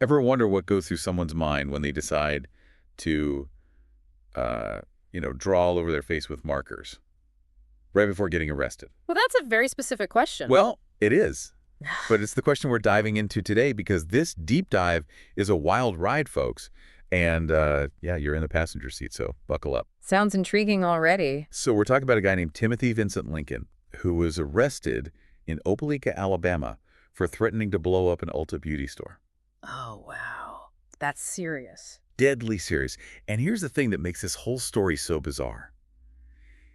Ever wonder what goes through someone's mind when they decide to, draw all over their face with markers right before getting arrested? Well, that's a very specific question. Well, it is. But it's the question we're diving into today because this deep dive is a wild ride, folks. And, yeah, you're in the passenger seat, so buckle up. Sounds intriguing already. So we're talking about a guy named Timothy Vincent Lincoln, who was arrested in Opelika, Alabama, for threatening to blow up an Ulta Beauty store. Oh, wow. That's serious. Deadly serious. And here's the thing that makes this whole story so bizarre.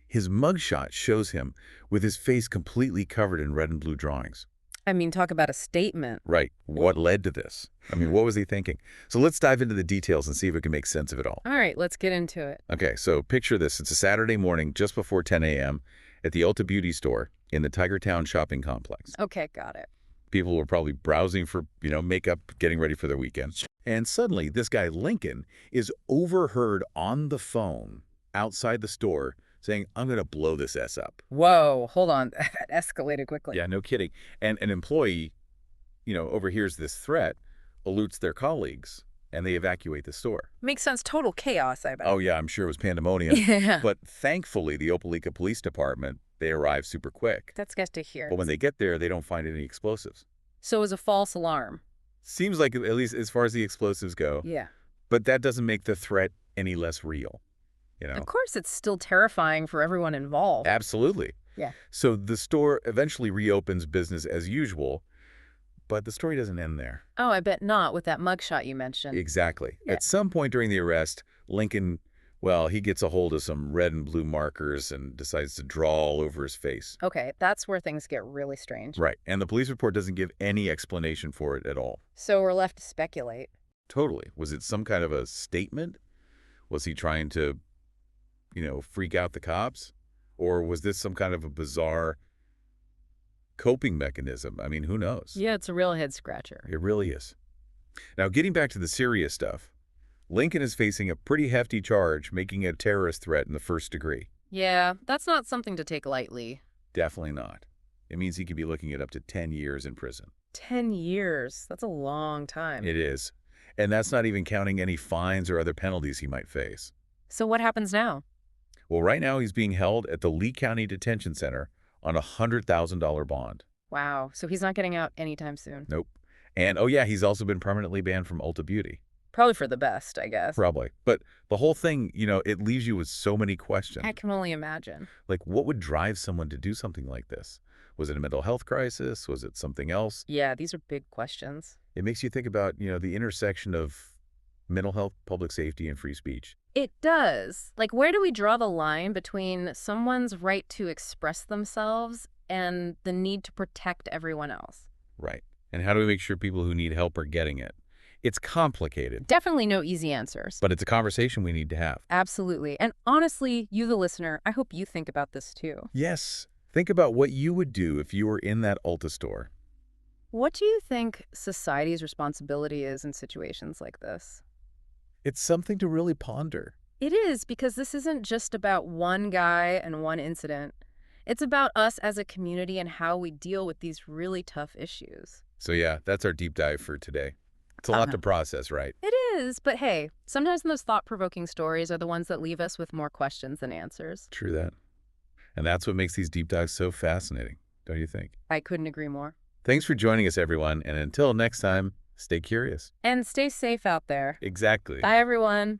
His mugshot shows him with his face completely covered in red and blue drawings. I mean, talk about a statement. Right. What led to this? I mean, what was he thinking? So let's dive into the details and see if we can make sense of it all. All right, let's get into it. Okay, so picture this. It's a Saturday morning just before 10 a.m. at the Ulta Beauty store in the Tigertown shopping complex. Okay, got it. People were probably browsing for, makeup, getting ready for their weekend. And suddenly, this guy, Lincoln, is overheard on the phone outside the store saying, "I'm going to blow this S up." Whoa, hold on. That escalated quickly. Yeah, no kidding. And an employee, overhears this threat, alerts their colleagues, and they evacuate the store. Makes sense. Total chaos, I bet. Oh, yeah, I'm sure it was pandemonium. Yeah. But thankfully, the Opelika Police Department, they arrive super quick. That's good to hear. But when they get there, they don't find any explosives. So it was a false alarm. Seems like, at least as far as the explosives go. Yeah. But that doesn't make the threat any less real, Of course, it's still terrifying for everyone involved. Absolutely. Yeah. So the store eventually reopens business as usual, but the story doesn't end there. Oh, I bet not with that mugshot you mentioned. Exactly. Yeah. At some point during the arrest, Lincoln, well, he gets a hold of some red and blue markers and decides to draw all over his face. Okay, that's where things get really strange. Right. And the police report doesn't give any explanation for it at all. So we're left to speculate. Totally. Was it some kind of a statement? Was he trying to, freak out the cops? Or was this some kind of a bizarre coping mechanism? I mean, who knows? Yeah, it's a real head scratcher. It really is. Now, getting back to the serious stuff, Lincoln is facing a pretty hefty charge, making a terrorist threat in the first degree. Yeah, that's not something to take lightly. Definitely not. It means he could be looking at up to 10 years in prison. 10 years. That's a long time. It is. And that's not even counting any fines or other penalties he might face. So what happens now? Well, right now he's being held at the Lee County Detention Center on a $100,000 bond. Wow, so he's not getting out anytime soon. Nope. And, oh yeah, he's also been permanently banned from Ulta Beauty. Probably for the best, I guess. Probably. But the whole thing, it leaves you with so many questions. I can only imagine. Like, what would drive someone to do something like this? Was it a mental health crisis? Was it something else? Yeah, these are big questions. It makes you think about, the intersection of mental health, public safety, and free speech. It does. Like, where do we draw the line between someone's right to express themselves and the need to protect everyone else? Right. And how do we make sure people who need help are getting it? It's complicated. Definitely no easy answers. But it's a conversation we need to have. Absolutely. And honestly, you, the listener, I hope you think about this too. Yes. Think about what you would do if you were in that Ulta store. What do you think society's responsibility is in situations like this? It's something to really ponder. It is, because this isn't just about one guy and one incident. It's about us as a community and how we deal with these really tough issues. So yeah, that's our deep dive for today. It's a lot to process, right? It is, but hey, sometimes those thought-provoking stories are the ones that leave us with more questions than answers. True that. And that's what makes these deep dives so fascinating, don't you think? I couldn't agree more. Thanks for joining us, everyone. And until next time, stay curious. And stay safe out there. Exactly. Bye, everyone.